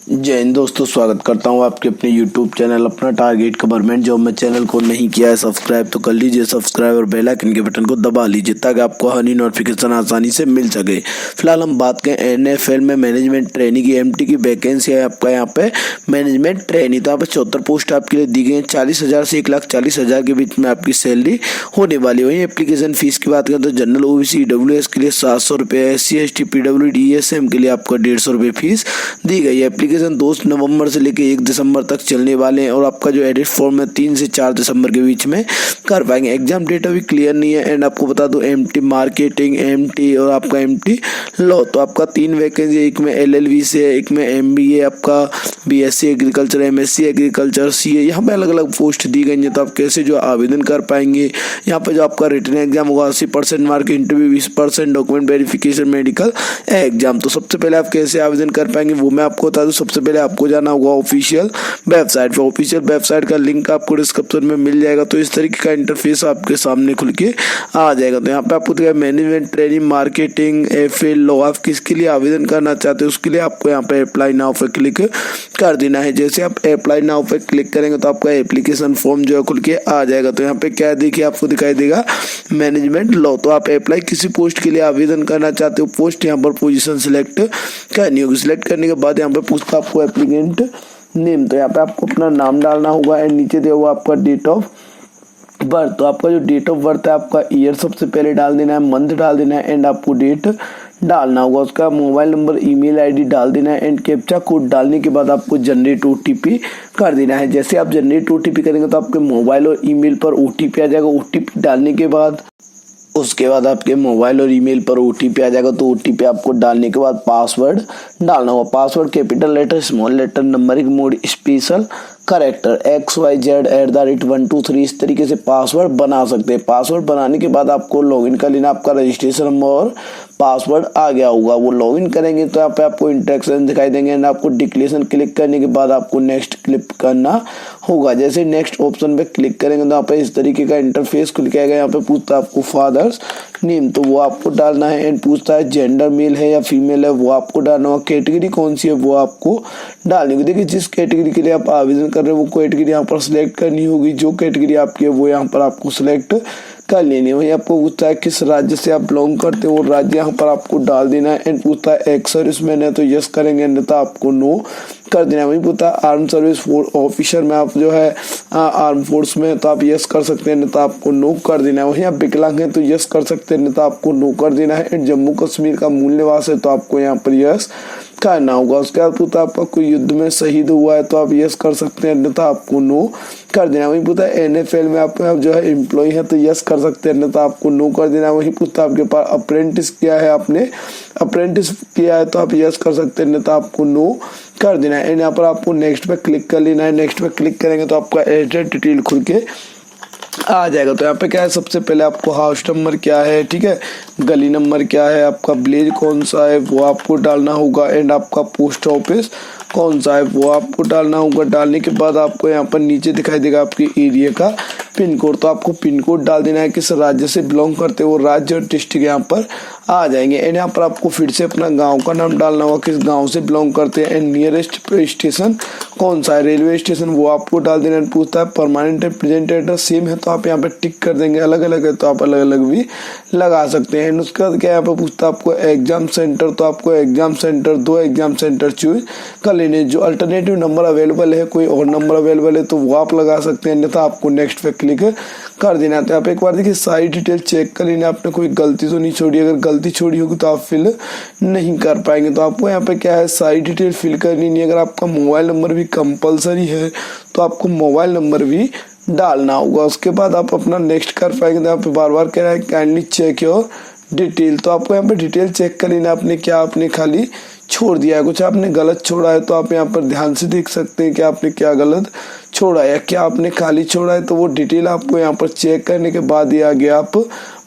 जय हिंद दोस्तों, स्वागत करता हूं आपके अपने YouTube चैनल अपना टारगेट गवर्नमेंट जॉब में। चैनल को नहीं किया है सब्सक्राइब तो कर लीजिए सब्सक्राइब और बेल आइकन के बटन को दबा लीजिए ताकि आपको हर नोटिफिकेशन आसानी से मिल सके। फिलहाल हम बात करें NFL में मैनेजमेंट ट्रेनी की MT की वैकेंसी है आपका यहाँ पे मैनेजमेंट ट्रेनी। तो यहाँ पे 74 पोस्ट आपके लिए दी गई है। 40,000 से 1,40,000 के बीच में आपकी सैलरी होने वाली है। वहीं एप्लीकेशन फीस की बात करें तो जनरल OBC EWS के लिए 700 रुपये, SC ST PWD ESM के लिए आपका 150 रुपये फीस दी गई है। एप्लीकेशन 2 नवंबर से लेकर 1 दिसंबर तक चलने वाले हैं और आपका जो एडिट फॉर्म है 3 से 4 दिसंबर के बीच में कर पाएंगे। एग्जाम डेट अभी क्लियर नहीं है। एंड आपको बता दूं MT मार्केटिंग, MT और आपका MT लॉ, तो आपका 3 वैकेंसी, एक में LLB से, एक में MBA, आपका BSc agriculture, MSc agriculture, CA, यहाँ पे अलग अलग पोस्ट दी गई हैं। तो आप कैसे जो आवेदन कर पाएंगे, यहाँ पे जो आपका रिटन एग्जाम होगा 80% mark, interview 20%, document verification, medical exam. तो सबसे पहले आप कैसे आवेदन कर पाएंगे वो मैं आपको बता दूं। सबसे पहले आपको जाना होगा ऑफिशियल वेबसाइट पर। ऑफिशियल वेबसाइट का लिंक आपको डिस्क्रिप्शन में मिल जाएगा। तो इस तरीके का इंटरफेस आपके सामने खुल के आ जाएगा। तो यहाँ पे आपको दिखाया management training marketing FA law. आप किसके लिए आवेदन करना चाहते हैं उसके लिए आपको यहाँ पे अप्लाई नाउ पे क्लिक कर देना है। जैसे आप अप्लाई नाउ पे क्लिक करेंगे तो आपका एप्लीकेशन फॉर्म जो है खुल के आ जाएगा। तो यहाँ पे क्या देखिए आपको दिखाई देगा मैनेजमेंट लॉ। तो आप अप्लाई किसी पोस्ट के लिए आवेदन करना चाहते हो, पोस्ट यहाँ पर पोजीशन सिलेक्ट करनी होगी। सिलेक्ट करने के बाद यहाँ पे पूछता आपको एप्लीकेंट नेम, तो यहाँ पे आपको अपना नाम डालना होगा। एंड नीचे दिया हुआ आपका डेट ऑफ बर्थ। तो आपका जो डेट ऑफ बर्थ है आपका ईयर सबसे पहले डाल देना है, मंथ डाल देना है एंड आपको डेट डालना होगा। उसका मोबाइल नंबर, ईमेल आईडी डाल देना है एंड कैप्चा कोड डालने के बाद आपको जनरेट OTP कर देना है। जैसे आप जनरेट OTP करेंगे तो आपके मोबाइल और ईमेल पर OTP आ जाएगा। OTP डालने के बाद उसके बाद आपके मोबाइल और ईमेल पर OTP आ जाएगा। तो OTP आपको डालने के बाद पासवर्ड डालना होगा। Password capital letter, small letter, numeric mode, special character, XYZ@123 इस तरीके से पासवर्ड बना सकते हैं। पासवर्ड बनाने के बाद आपको लॉगिन कर लेना। आपका रजिस्ट्रेशन नंबर और पासवर्ड आ गया होगा। वो लॉगिन करेंगे तो यहाँ पे आपको इंस्ट्रक्शन दिखाई देंगे एंड आपको डिक्लेरेशन क्लिक करने के बाद आपको नेक्स्ट क्लिक करना होगा। जैसे नेक्स्ट ऑप्शन पे क्लिक करेंगे तो यहाँ पे इस तरीके का इंटरफेस खुल के आएगा। यहाँ पे पूछता है आपको फादर्स नेम, तो वो आपको डालना है। एंड पूछता है जेंडर मेल है या फीमेल है, वो आपको डालना होगा। कैटेगरी कौन सी है वो आपको डालनी होगी। देखिए जिस कैटेगरी के लिए आप आवेदन कर रहे हो वो कैटेगरी यहाँ पर सिलेक्ट करनी होगी। जो कैटेगरी आपकी है वो यहाँ पर आपको सिलेक्ट कर लेनी है। वही आपको पूछता है किस राज्य से आप बिलोंग करते हो, राज्य यहाँ पर आपको डाल देना है। एंड पूछता है एक्स सर्विसमैन है तो यस करेंगे, अन्यथा आपको नो कर देना है। वही पूछता है आर्म सर्विस ऑफिसर में आप जो है आर्म फोर्स में तो आप यस कर सकते हैं, अन्यथा आपको नो कर देना है। वहीं आप विकलांग हैं तो यस कर सकते हैं, अन्यथा आपको नो कर देना है। एंड जम्मू कश्मीर का मूल निवास है तो आपको यहाँ पर यस करना होगा। उसके बाद पूछता है आपका कोई युद्ध में शहीद हुआ है तो आप यस कर सकते हैं, अन्यथा आपको नो कर देना। वही पूछता है NFL में आप जो है एम्प्लॉय है तो यस कर सकते हैं, अन्यथा आपको नो कर देना। वही पूछता है आपके पास अप्रेंटिस किया है, आपने अप्रेंटिस किया है तो आप यस कर सकते हैं, अन्यथा आपको नो कर देना है। एंड यहाँ पर आपको नेक्स्ट पे क्लिक कर लेना है। नेक्स्ट पे क्लिक करेंगे तो आपका एड्रेस डिटेल खुल के आ जाएगा। तो यहाँ पे क्या है, सबसे पहले आपको हाउस नंबर क्या है, ठीक है, गली नंबर क्या है, आपका विलेज कौन सा है वो आपको डालना होगा। एंड आपका पोस्ट ऑफिस कौन सा है वो आपको डालना होगा। डालने के बाद आपको यहाँ पर नीचे दिखाई देगा आपके एरिया का पिन कोड, तो आपको पिन कोड डाल देना है। किस राज्य से बिलोंग करते हो, राज्य और डिस्ट्रिक्ट यहाँ पर आ जाएंगे। एंड यहाँ पर आपको फिर से अपना गांव का नाम डालना होगा, किस गांव से बिलोंग करते हैं। एंड नियरेस्ट स्टेशन कौन सा है, रेलवे स्टेशन वो आपको डाल देना है। पूछता है परमानेंट प्रेजेंट एड्रेस सेम है तो आप यहाँ पे टिक कर देंगे, अलग अलग है तो आप अलग अलग भी लगा सकते हैं। एंड उसके बाद क्या यहाँ पे पूछता है आपको एग्जाम सेंटर, तो आपको exam centre 2 exam centre choose कर लेने। जो अल्टरनेटिव नंबर अवेलेबल है, कोई और नंबर अवेलेबल है तो वो आप लगा सकते हैं, अन्यथा आपको नेक्स्ट पे क्लिक कर देना। तो आप एक बार देखिए सारी डिटेल चेक कर लेना, आपने कोई गलती तो नहीं छोड़ी। अगर गलती छोड़ी होगी तो आप फिल नहीं कर पाएंगे। तो आपको यहाँ पे क्या है सारी डिटेल फिल करनी नहीं। अगर आपका मोबाइल नंबर भी कंपलसरी है तो आपको मोबाइल नंबर भी डालना होगा। उसके बाद आप अपना नेक्स्ट कर पाएंगे। तो यहाँ पे बार बार कह रहा है काइंडली चेक योर डिटेल, तो आपको यहाँ पे डिटेल चेक कर लेना आपने क्या आपने खाली छोड़ दिया है, कुछ आपने गलत छोड़ा है तो आप यहाँ पर ध्यान से देख सकते हैं कि आपने क्या गलत छोड़ा है, क्या आपने खाली छोड़ा है। तो वो डिटेल आपको यहाँ पर चेक करने के बाद ही आगे आप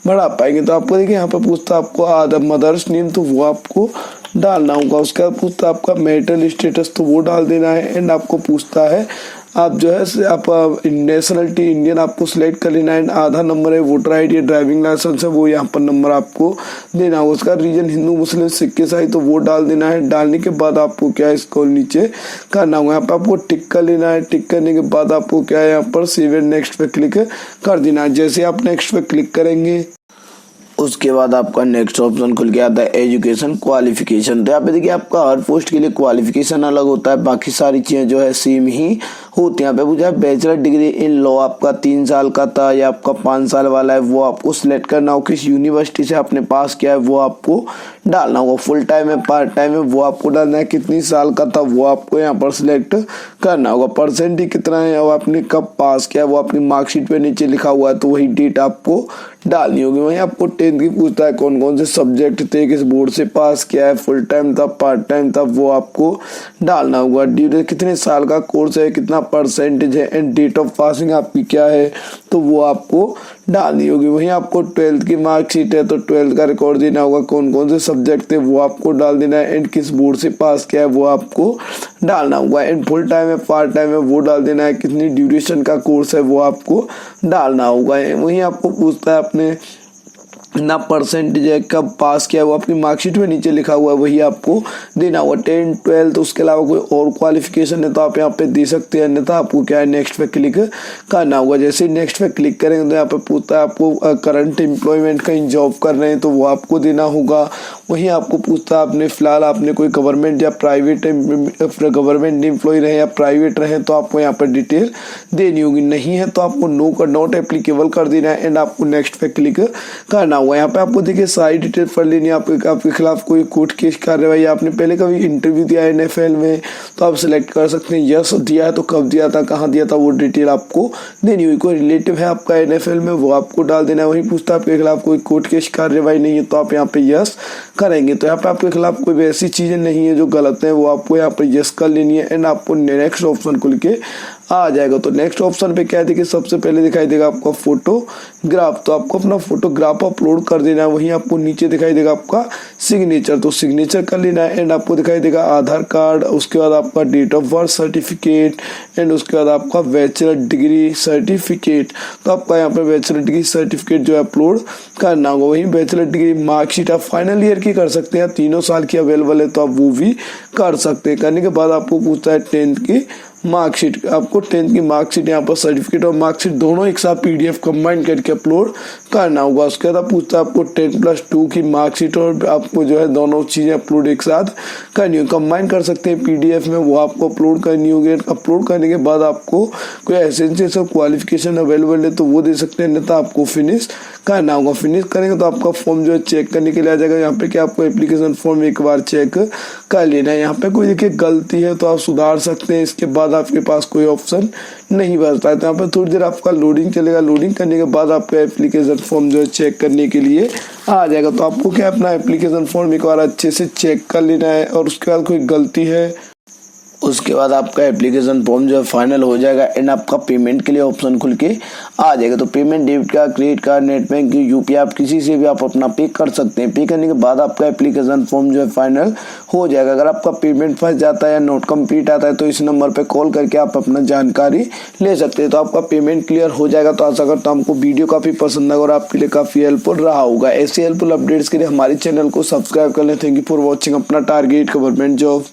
बढ़ा पाएंगे। तो आपको देखिए यहाँ पर पूछता है आपको मदर्स नेम, तो वो आपको डालना होगा। उसके बाद पूछता है आपका मैरिटल स्टेटस, तो वो डाल देना है। एंड आपको पूछता है आप जो है आप नेशनलिटी इंडियन आपको सिलेक्ट कर लेना है। आधार नंबर है, वोटर ID, ड्राइविंग लाइसेंस है, वो यहाँ पर नंबर आपको देना होगा। उसका रीजन हिंदू मुस्लिम सिख ईसाई तो वो डाल देना है। डालने के बाद आपको क्या है इसको नीचे करना होगा। यहाँ पर आपको टिक कर लेना है। टिक करने के बाद आपको क्या है यहाँ पर सेव एंड नेक्स्ट पे क्लिक कर देना है। जैसे आप नेक्स्ट पे क्लिक करेंगे उसके बाद आपका नेक्स्ट ऑप्शन खुल के आता है एजुकेशन क्वालिफिकेशन। तो यहाँ पे देखिए आपका हर पोस्ट के लिए क्वालिफिकेशन अलग होता है, बाकी सारी चीजें जो है सेम ही होती हैं। यहाँ पे पूछा है बैचलर डिग्री इन लॉ आपका 3 साल का था या आपका 5 साल वाला है, वो आपको सिलेक्ट करना हो। किस यूनिवर्सिटी से आपने पास किया है वो आपको डालना होगा। फुल टाइम है, पार्ट टाइम है, वो आपको डालना है। कितनी साल का था वो आपको यहाँ पर सिलेक्ट करना होगा। परसेंटेज कितना है और आपने कब पास किया वो अपनी मार्कशीट पे नीचे लिखा हुआ है तो वही डेट आपको डालनी होगी। वहीं आपको 10th की पूछता है कौन कौन से सब्जेक्ट थे, किस बोर्ड से पास किया है, फुल टाइम था, पार्ट टाइम था, वो आपको डालना होगा। ड्यूरेशन कितने साल का कोर्स है, कितना परसेंटेज है एंड डेट ऑफ पासिंग आपकी क्या है तो वो आपको डालनी होगी। वहीं आपको 12th की मार्कशीट है तो 12th का रिकॉर्ड देना होगा। कौन कौन से सब्जेक्ट थे वो आपको डाल देना है एंड किस बोर्ड से पास किया है वो आपको डालना होगा। एंड फुल टाइम है, पार्ट टाइम है, वो डाल देना है। कितनी ड्यूरेशन का कोर्स है वो आपको डालना होगा। वहीं आपको पूछता है अपने ना परसेंटेज है, कब पास किया है, वो अपनी मार्कशीट में नीचे लिखा हुआ है वही आपको देना होगा। 10th 12th उसके अलावा कोई और क्वालिफिकेशन है तो आप यहाँ पे दे सकते हैं, अन्यथा आपको क्या है नेक्स्ट पे क्लिक करना होगा। जैसे नेक्स्ट पे क्लिक करेंगे तो यहाँ पे पूछता है आपको करंट एम्प्लॉयमेंट कहीं जॉब कर रहे हैं तो वो आपको देना होगा। वहीं आपको पूछता है आपने फिलहाल आपने कोई गवर्नमेंट या प्राइवेट गवर्नमेंट एम्प्लॉय रहे या प्राइवेट रहे तो आपको यहाँ पर डिटेल देनी होगी। नहीं है तो आपको नो का नॉट एप्लीकेबल कर देना है एंड आपको नेक्स्ट पे क्लिक करना होगा। यहाँ पे आपको देखिए सारी डिटेल पढ़ लेनी है। आपके खिलाफ कोई कोर्ट केस कार्रवाई, आपने पहले कभी इंटरव्यू दिया है NFL में तो आप सिलेक्ट कर सकते हैं। यस दिया है तो कब दिया था, कहाँ दिया था, वो डिटेल आपको देनी हुई। कोई रिलेटिव है आपका NFL में वो आपको डाल देना है। वहीं पूछता है आपके खिलाफ कोई कोर्ट केस कार्रवाई नहीं है तो आप यहाँ पे यस करेंगे। तो यहाँ पे आपके खिलाफ कोई भी ऐसी चीजें नहीं है जो गलत है वो आपको यहाँ पर यस कर लेनी है एंड आपको नेक्स्ट ऑप्शन खुल के आ जाएगा। तो नेक्स्ट ऑप्शन पे क्या है देखिए सबसे पहले दिखाई देगा आपका फोटोग्राफ, तो आपको अपना फोटोग्राफ अपलोड कर देना है। वहीं आपको नीचे दिखाई देगा आपका सिग्नेचर, तो सिग्नेचर कर लेना है एंड आपको दिखाई देगा आधार कार्ड, उसके बाद आपका date of birth certificate and उसके बाद आपका बैचलर डिग्री सर्टिफिकेट। तो आपका यहाँ पे बैचलर डिग्री सर्टिफिकेट जो है अपलोड करना होगा। वहीं बैचलर डिग्री मार्कशीट आप फाइनल ईयर की कर सकते हैं, 3 साल की अवेलेबल है तो आप वो भी कर सकते हैं। करने के बाद आपको पूछता है 10th की मार्कशीट, आपको 10th की मार्कशीट यहाँ पर सर्टिफिकेट और मार्कशीट दोनों एक साथ PDF कंबाइन करके अपलोड करना होगा। उसके बाद पूछता है आपको 10+2 की मार्कशीट और आपको जो है दोनों चीजें अपलोड एक साथ करनी होगी। कंबाइन कर सकते हैं PDF में, वो आपको अपलोड करनी होगी। अपलोड करने के बाद आपको कोई एसेंशियल सब क्वालिफिकेशन अवेलेबल है तो वो दे सकते हैं, नहीं तो आपको फिनिश करना होगा। फिनिश करेंगे तो आपका फॉर्म जो है चेक करने के लिए आ जाएगा। यहाँ पे क्या आपको एप्लीकेशन फॉर्म एक बार चेक कर लेना है। यहाँ पे कोई देखिए गलती है तो आप सुधार सकते हैं, इसके बाद आपके पास कोई ऑप्शन नहीं बचता है। तो यहाँ पे थोड़ी देर आपका लोडिंग चलेगा। लोडिंग करने के बाद आपका एप्लीकेशन फॉर्म जो है चेक करने के लिए आ जाएगा। तो आपको क्या अपना एप्लीकेशन फॉर्म एक बार अच्छे से चेक कर लेना है और उसके बाद कोई गलती है उसके बाद आपका एप्लीकेशन फॉर्म जो है फाइनल हो जाएगा एंड आपका पेमेंट के लिए ऑप्शन खुल के आ जाएगा। तो payment debit card, credit card, net bank, UPI आप किसी से भी आप अपना पे कर सकते हैं। पे करने के बाद आपका एप्लीकेशन फॉर्म जो है फाइनल हो जाएगा। अगर आपका पेमेंट फंस जाता है या नोट कंप्लीट आता है तो इस नंबर पे कॉल करके आप अपना जानकारी ले सकते हैं। तो आपका पेमेंट क्लियर हो जाएगा। तो आशा करता हूं आपको वीडियो काफी पसंद आएगा और आपके लिए काफी हेल्पफुल रहा होगा। ऐसे हेल्पफुल अपडेट्स के लिए हमारे चैनल को सब्सक्राइब कर लें। Thank you for watching. अपना टारगेट गवर्नमेंट जॉब।